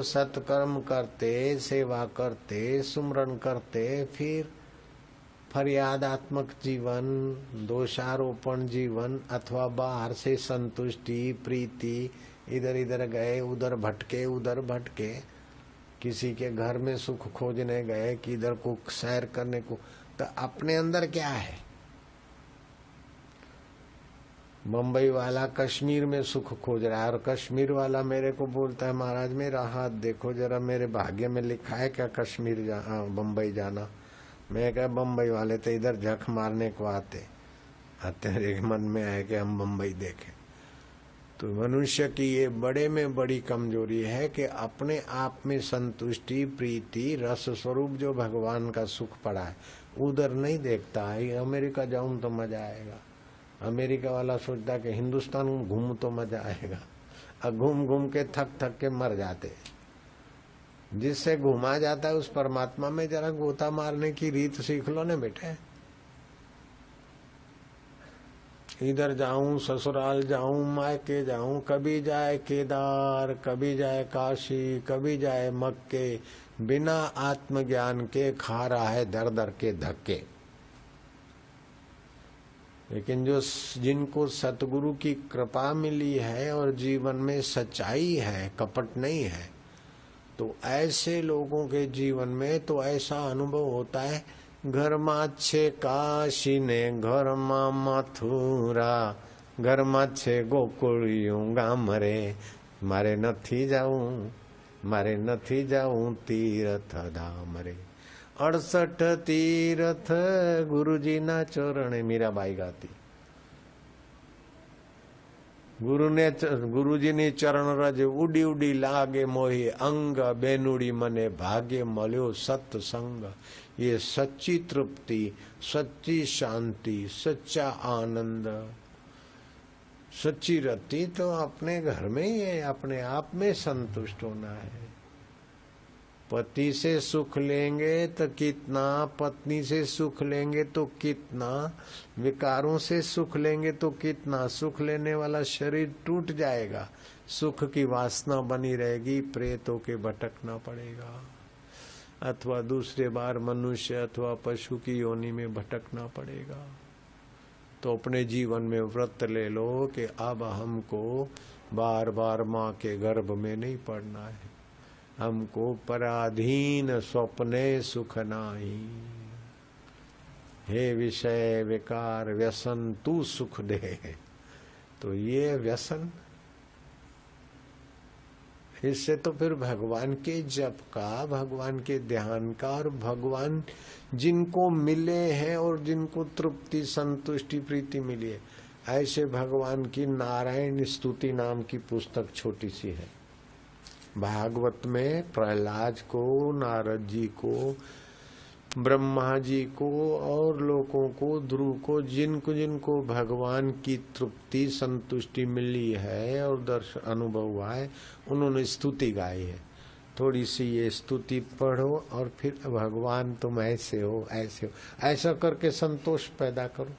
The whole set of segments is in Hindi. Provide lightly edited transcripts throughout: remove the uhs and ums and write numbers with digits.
सत्कर्म करते, सेवा करते, सुमरन करते, फिर फरियादात्मक जीवन, दोषारोपण जीवन, अथवा बाहर से संतुष्टि, प्रीति, इधर इधर गए, उधर भटके, किसी के घर में सुख खोजने गए, कि इधर को सैर करने को, तो अपने अंदर क्या है? बम्बई वाला कश्मीर में सुख खोज रहा है, और कश्मीर वाला मेरे को बोलता है, महाराज मेरा हाथ देखो जरा, मेरे भाग्य में लिखा है क्या कश्मीर बम्बई जाना? मैं क्या, बम्बई वाले तो इधर झक मारने को आते तेरे मन में आए कि हम बम्बई देखें। तो मनुष्य की ये बड़े में बड़ी कमजोरी है कि अपने आप में संतुष्टि, प्रीति, रस स्वरूप जो भगवान का सुख पड़ा है उधर नहीं देखता है। अमेरिका जाऊं तो मजा आएगा, अमेरिका वाला सोचता कि हिंदुस्तान घूमूं तो मजा आएगा, और घूम घूम के थक के मर जाते। जिससे घुमा जाता है उस परमात्मा में जरा गोता मारने की रीत सीख लो ना बेटे। इधर जाऊं, ससुराल जाऊं, मायके जाऊं, कभी जाए केदार, कभी जाए काशी, कभी जाए मक्के, बिना आत्मज्ञान के खा रहा है दर दर के धक्के। लेकिन जिनको सतगुरु की कृपा मिली है और जीवन में सच्चाई है, कपट नहीं है, तो ऐसे लोगों के जीवन में तो ऐसा अनुभव होता है, घर में छे काशी ने घर में मथुरा, घर में छे गोकुळिયું गाम रे, मारे नथी जाऊं तीर्थ धाम रे। 68 तीर्थ गुरुजी ना चरण, मीराबाई गाती। गुरुजीनी चरण रज उडी उडी लागे मोही अंग, बेनुड़ी मने भाग्य मल्यो सत्संग। ये सच्ची तृप्ति, सच्ची शांति, सच्चा आनंद, सच्ची रति तो अपने घर में ही है, अपने आप में संतुष्ट होना है। पति से सुख लेंगे तो कितना, पत्नी से सुख लेंगे तो कितना, विकारों से सुख लेंगे तो कितना, सुख लेने वाला शरीर टूट जाएगा, सुख की वासना बनी रहेगी, प्रेत होके भटकना पड़ेगा, अथवा दूसरे बार मनुष्य अथवा पशु की योनि में भटकना पड़ेगा। तो अपने जीवन में व्रत ले लो कि अब हमको बार बार माँ के गर्भ में नहीं पड़ना है, हमको पराधीन स्वप्ने सुख नाही, हे विषय विकार व्यसन तू सुख दे। तो ये व्यसन, इससे तो फिर भगवान के जप का, भगवान के ध्यान का, और भगवान जिनको मिले हैं और जिनको तृप्ति, संतुष्टि, प्रीति मिली है, ऐसे भगवान की नारायण स्तुति नाम की पुस्तक छोटी सी है। भागवत में प्रहलाद को, नारद जी को, ब्रह्मा जी को और लोगों को, ध्रुव को, जिनको जिनको भगवान की तृप्ति, संतुष्टि मिली है और दर्शन अनुभव हुआ है, उन्होंने स्तुति गाई है। थोड़ी सी ये स्तुति पढ़ो और फिर भगवान तुम ऐसे हो, ऐसे हो, ऐसा करके संतोष पैदा करो,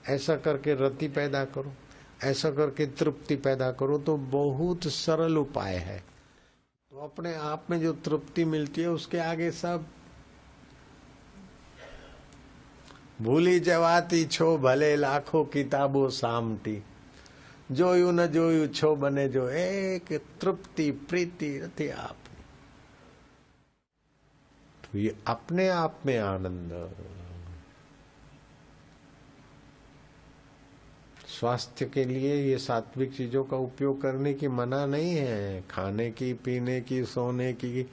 ऐसा करके रति पैदा करो, ऐसा करके तृप्ति पैदा करो, तो बहुत सरल उपाय है। तो अपने आप में जो तृप्ति मिलती है उसके आगे सब भूली जवाती छो, भले लाखों किताबों सामटी, जोयू न जोयू छो बने जो एक, तृप्ति प्रीति रति आप। तो ये अपने आप में आनंद। स्वास्थ्य के लिए ये सात्विक चीजों का उपयोग करने की मना नहीं है, खाने की, पीने की, सोने की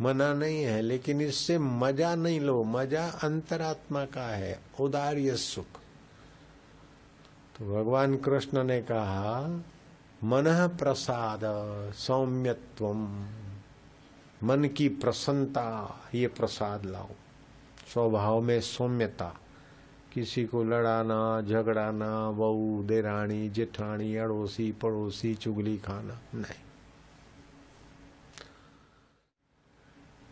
मना नहीं है, लेकिन इससे मजा नहीं लो, मजा अंतरात्मा का है, उदार्य सुख। तो भगवान कृष्ण ने कहा, मनः प्रसाद सौम्यत्वम, मन की प्रसन्नता, ये प्रसाद लाओ। स्वभाव में सौम्यता, किसी को लड़ाना, झगड़ाना, बहू, देरानी, जेठानी, अड़ोसी पड़ोसी, चुगली खाना नहीं।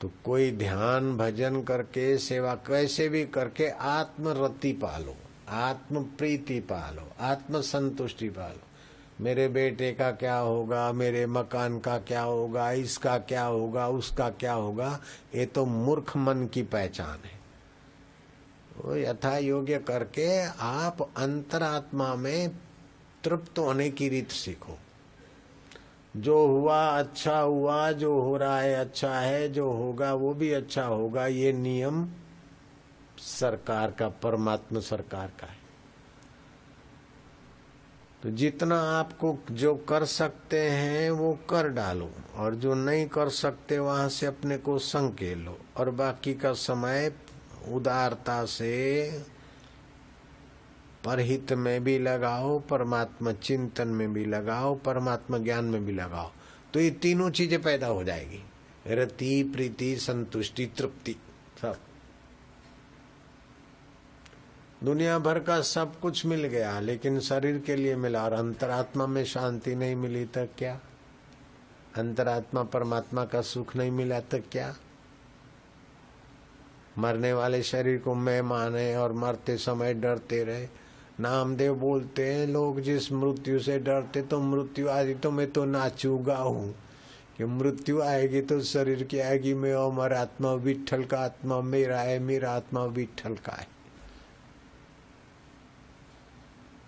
तो कोई ध्यान भजन करके, सेवा कैसे भी करके आत्म रति पालो, आत्म प्रीति पालो, आत्म संतुष्टि पालो। मेरे बेटे का क्या होगा, मेरे मकान का क्या होगा, इसका क्या होगा, उसका क्या होगा, ये तो मूर्ख मन की पहचान है। वो यथा योग्य करके आप अंतरात्मा में तृप्त होने की रीत सीखो। जो हुआ अच्छा हुआ, जो हो रहा है अच्छा है, जो होगा वो भी अच्छा होगा, ये नियम सरकार का, परमात्मा सरकार का है। तो जितना आपको जो कर सकते हैं वो कर डालो, और जो नहीं कर सकते वहां से अपने को संकेल लो, और बाकी का समय उदारता से परहित में भी लगाओ, परमात्मा चिंतन में भी लगाओ, परमात्मा ज्ञान में भी लगाओ। तो ये तीनों चीजें पैदा हो जाएगी, रति, प्रीति, संतुष्टि, तृप्ति, सब। दुनिया भर का सब कुछ मिल गया, लेकिन शरीर के लिए मिला और अंतरात्मा में शांति नहीं मिली तो क्या? अंतरात्मा परमात्मा का सुख नहीं मिला तो क्या? मरने वाले शरीर को मैं माने और मरते समय डरते रहे। नामदेव बोलते हैं, लोग जिस मृत्यु से डरते, तो मृत्यु आदि तो मैं तो नाचूंगा हूँ कि मृत्यु आएगी तो शरीर की आएगी, मैं अमर आत्मा, विठल का आत्मा मेरा है, मेरा आत्मा विठल का है।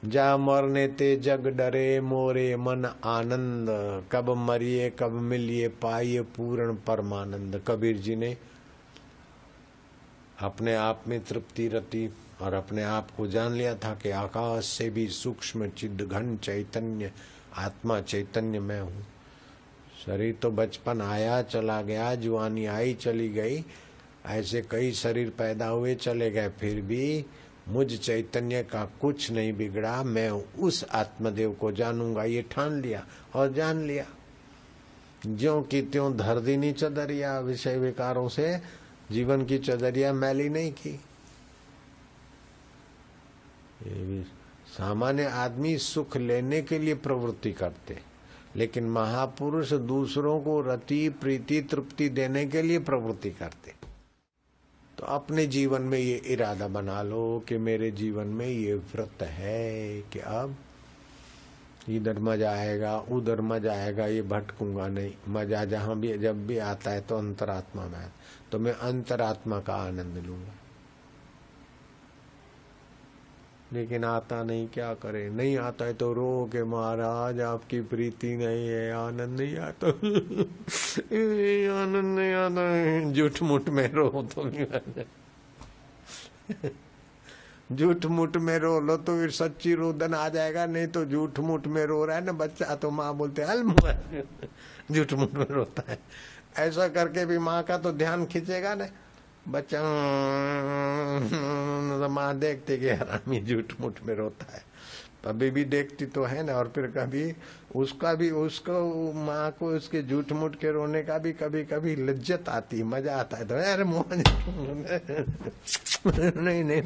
जा मरने ते जग डरे, मोरे मन आनंद, कब मरिए कब मिलिए, पाइए पूर्ण परमानंद। कबीर जी ने अपने आप में तृप्ति रति और अपने आप को जान लिया था कि आकाश से भी सूक्ष्म चिद घन चैतन्य आत्मा चैतन्य मैं हूँ। शरीर तो बचपन आया चला गया, जुआनी आई चली गई, ऐसे कई शरीर पैदा हुए चले गए, फिर भी मुझ चैतन्य का कुछ नहीं बिगड़ा। मैं उस आत्मदेव को जानूंगा, ये ठान लिया और जान लिया। ज्यों की त्यों धर दी नी चदरिया, विषय विकारों से जीवन की चदरिया मैली नहीं की। ये भी सामान्य आदमी सुख लेने के लिए प्रवृत्ति करते, लेकिन महापुरुष दूसरों को रति प्रीति तृप्ति देने के लिए प्रवृत्ति करते। तो अपने जीवन में ये इरादा बना लो कि मेरे जीवन में ये व्रत है कि अब इधर मजा आएगा, उधर मजा आएगा, ये भटकूंगा नहीं। मजा जहां भी जब भी आता है तो अंतरात्मा में आता, तो मैं अंतरात्मा का आनंद लूंगा। लेकिन आता नहीं, क्या करे? नहीं आता है तो रो के महाराज आपकी प्रीति नहीं है, आनंद नहीं आता आनंद नहीं आता है। झूठ मूठ में रो तो झूठ मूठ में रो लो तो फिर सच्ची रोदन आ जाएगा, नहीं तो झूठ मूठ में रो रहा है ना बच्चा, तो माँ बोलते हल झूठ मूठ में रोता है। ऐसा करके भी माँ का तो ध्यान खींचेगा ना बच्चा, माँ देखते कि हरामी झूठ मूठ में रोता है, अभी भी देखती तो है ना। और फिर कभी उसका भी, उसको माँ को उसके झूठ मूठ के रोने का भी कभी कभी लज्जत आती, मजा आता है। तो अरे मोहन नहीं नहीं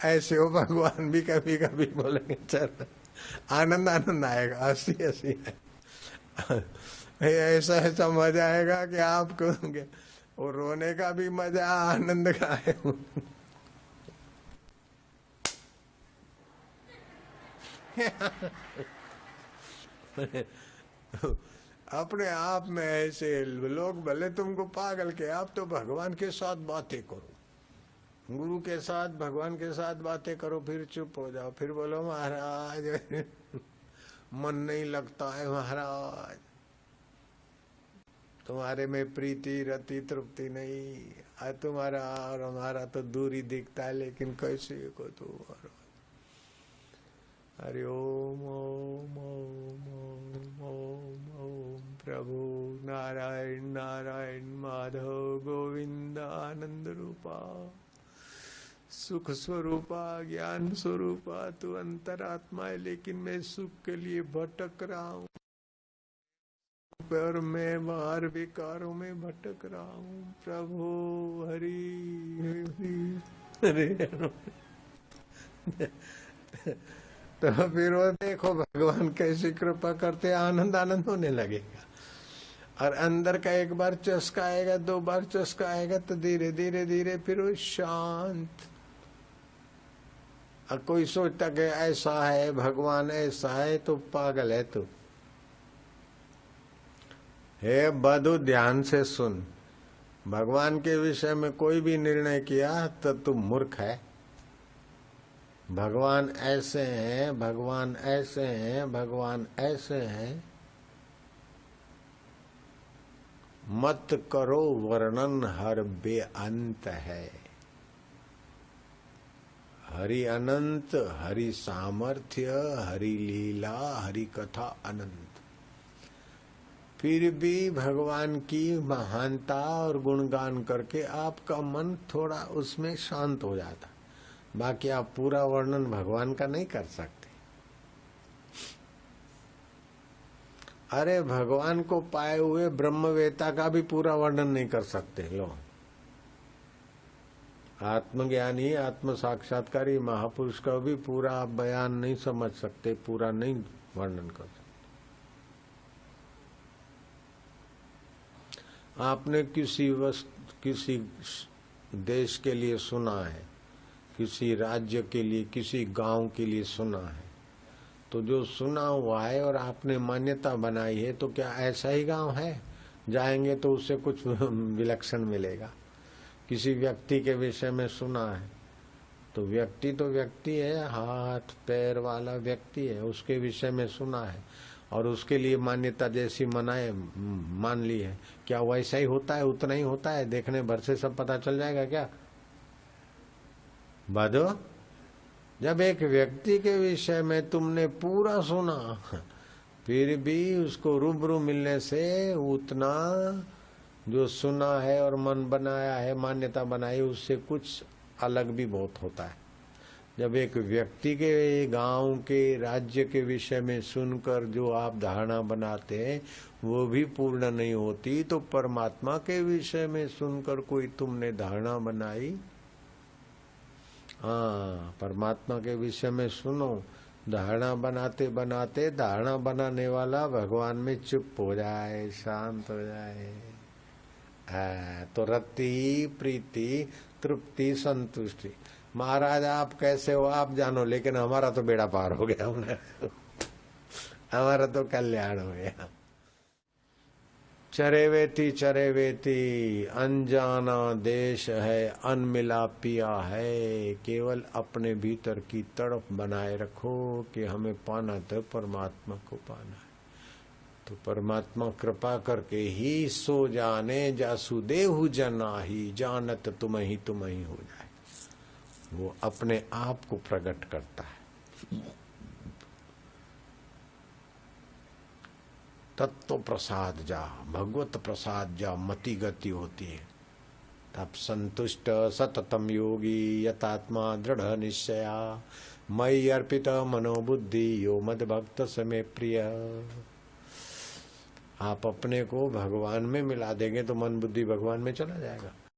ऐसे हो भगवान भी कभी कभी बोलेंगे चल आनंद आनंद आएगा, हंसी हंसी ऐसा ऐसा मजा आएगा कि आप कहोगे और रोने का भी मजा आनंद का है। अपने आप में ऐसे लोग भले तुमको पागल के, आप तो भगवान के साथ बातें करो, गुरु के साथ भगवान के साथ बातें करो, फिर चुप हो जाओ, फिर बोलो महाराज मन नहीं लगता है महाराज, तुम्हारे में प्रीति रति तृप्ति नहीं, तुम्हारा और हमारा तो दूरी दिखता है, लेकिन कैसे को तुम्हारा। हरि ओम ओम ओम ओम ओम ओम। प्रभु नारायण नारायण माधव गोविंद आनंद रूपा सुख स्वरूपा ज्ञान स्वरूपा, तू अंतरात्मा है, लेकिन मैं सुख के लिए भटक रहा हूँ और मैं बाहर विकारों में भटक रहा हूँ। प्रभु हरि हरि तो फिर वो देखो भगवान कैसी कृपा करते, आनंद आनंद होने लगेगा। और अंदर का एक बार चस्का आएगा, दो बार चस्का आएगा, तो धीरे धीरे धीरे फिर वो शांत। और कोई सोचता कि ऐसा है भगवान ऐसा है, तो पागल है तू। हे बधु ध्यान से सुन, भगवान के विषय में कोई भी निर्णय किया तो तू मूर्ख है। भगवान ऐसे हैं, भगवान ऐसे हैं, भगवान ऐसे हैं, मत करो वर्णन, हर बेअंत है। हरि अनंत, हरि सामर्थ्य, हरि लीला, हरि कथा अनंत। फिर भी भगवान की महानता और गुणगान करके आपका मन थोड़ा उसमें शांत हो जाता, बाकी आप पूरा वर्णन भगवान का नहीं कर सकते। अरे भगवान को पाए हुए ब्रह्मवेता का भी पूरा वर्णन नहीं कर सकते। लो, आत्मज्ञानी आत्म साक्षात्कारी महापुरुष का भी पूरा आप बयान नहीं समझ सकते, पूरा नहीं वर्णन कर सकते। आपने किसी देश के लिए सुना है, किसी राज्य के लिए, किसी गांव के लिए सुना है, तो जो सुना हुआ है और आपने मान्यता बनाई है, तो क्या ऐसा ही गांव है? जाएंगे तो उससे कुछ विलक्षण मिलेगा। किसी व्यक्ति के विषय में सुना है, तो व्यक्ति है, हाथ पैर वाला व्यक्ति है, उसके विषय में सुना है और उसके लिए मान्यता जैसी मान ली है। क्या वैसा ही होता है? उतना ही होता है? देखने भर से सब पता चल जाएगा क्या? बाधो, जब एक व्यक्ति के विषय में तुमने पूरा सुना, फिर भी उसको रूबरू मिलने से उतना जो सुना है और मन बनाया है, मान्यता बनाई, उससे कुछ अलग भी बहुत होता है। जब एक व्यक्ति के, गांव के, राज्य के विषय में सुनकर जो आप धारणा बनाते हैं वो भी पूर्ण नहीं होती, तो परमात्मा के विषय में सुनकर कोई तुमने धारणा बनाई, हाँ, परमात्मा के विषय में सुनो, धारणा बनाते बनाते धारणा बनाने वाला भगवान में चुप हो जाए, शांत हो जाए, तो रति, प्रीति, तृप्ति, संतुष्टि। महाराज आप कैसे हो आप जानो, लेकिन हमारा तो बेड़ा पार हो गया, हमारा तो कल्याण हो गया। चरे वेती अनजाना देश है, अनमिला पिया है। केवल अपने भीतर की तड़प बनाए रखो कि हमें पाना तो परमात्मा को पाना है। तो परमात्मा कृपा करके ही सो जाने, जासुदेव जना ही, जानत तुम ही हो जाए। वो अपने आप को प्रकट करता है। तत्व प्रसाद जा, भगवत प्रसाद जा, मति गति होती है। तब संतुष्ट सततम योगी, यतात्मा दृढ़ निश्चया, मयि अर्पित मनोबुद्धि, यो मद भक्त समे प्रिय। आप अपने को भगवान में मिला देंगे तो मन बुद्धि भगवान में चला जाएगा।